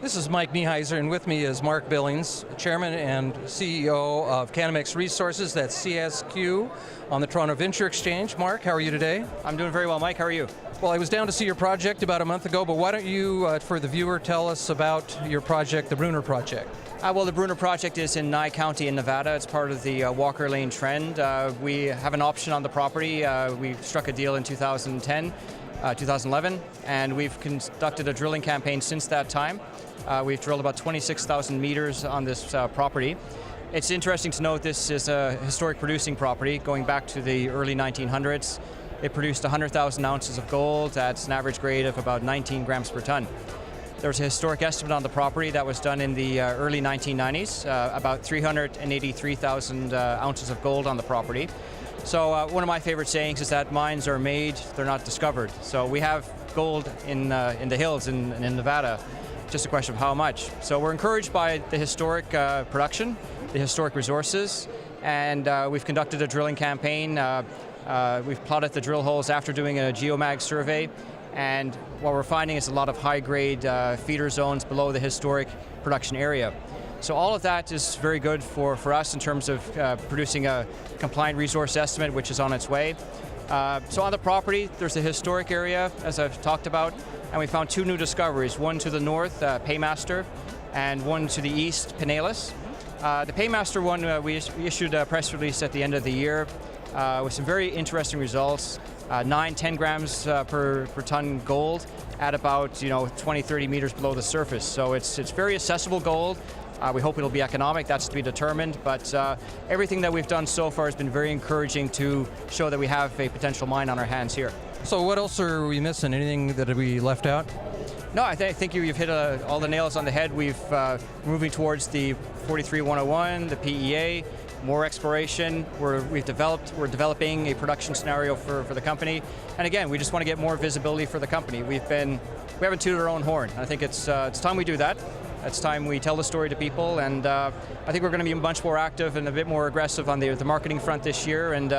This is Mike Nieheiser, and with me is Mark Billings, Chairman and CEO of Canamex Resources, that's CSQ, on the Toronto Venture Exchange. Mark, how are you today? I'm doing very well, Mike. How are you? Well, I was down to see your project about a month ago, but why don't you, for the viewer, tell us about your project, the Bruner Project? Well, the Bruner Project is in Nye County in Nevada. It's part of the Walker Lane trend. We have an option on the property. We struck a deal in 2010, 2011, and we've conducted a drilling campaign since that time. We've drilled about 26,000 meters on this property. It's interesting to note this is a historic producing property going back to the early 1900s. It produced 100,000 ounces of gold at an average grade of about 19 grams per ton. There was a historic estimate on the property that was done in the early 1990s, about 383,000 ounces of gold on the property. So one of my favorite sayings is that mines are made, they're not discovered. So we have gold in the hills in Nevada, just a question of how much. So we're encouraged by the historic production, the historic resources, and we've conducted a drilling campaign. We've plotted the drill holes after doing a geomag survey, and what we're finding is a lot of high-grade feeder zones below the historic production area. So all of that is very good for us in terms of producing a compliant resource estimate, which is on its way. So on the property, there's a historic area, as I've talked about, and we found two new discoveries, one to the north, Paymaster, and one to the east, Pinellas. The Paymaster one, we issued a press release at the end of the year with some very interesting results. 10 grams per ton gold at about 20, 30 meters below the surface. So it's very accessible gold. We hope it'll be economic, that's to be determined, but everything that we've done so far has been very encouraging to show that we have a potential mine on our hands here. So what else are we missing? Anything that we left out? No, I think you've hit all the nails on the head. We're moving towards the 43-101, the PEA, more exploration. We're developing a production scenario for the company. And again, we just want to get more visibility for the company. We haven't tooted our own horn. I think it's time we do that. It's time we tell the story to people, and I think we're going to be much more active and a bit more aggressive on the marketing front this year. And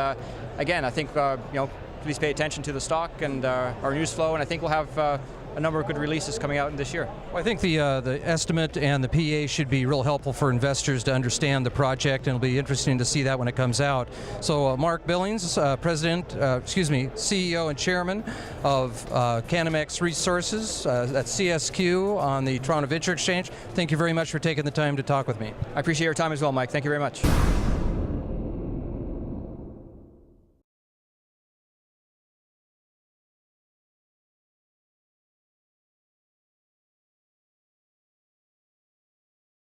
again, I think please pay attention to the stock and our news flow, and I think we'll have a number of good releases coming out in this year. Well, I think the estimate and the PA should be real helpful for investors to understand the project, and it'll be interesting to see that when it comes out. So Mark Billings, CEO and Chairman of Canamex Resources, that's CSQ on the Toronto Venture Exchange. Thank you very much for taking the time to talk with me. I appreciate your time as well, Mike. Thank you very much.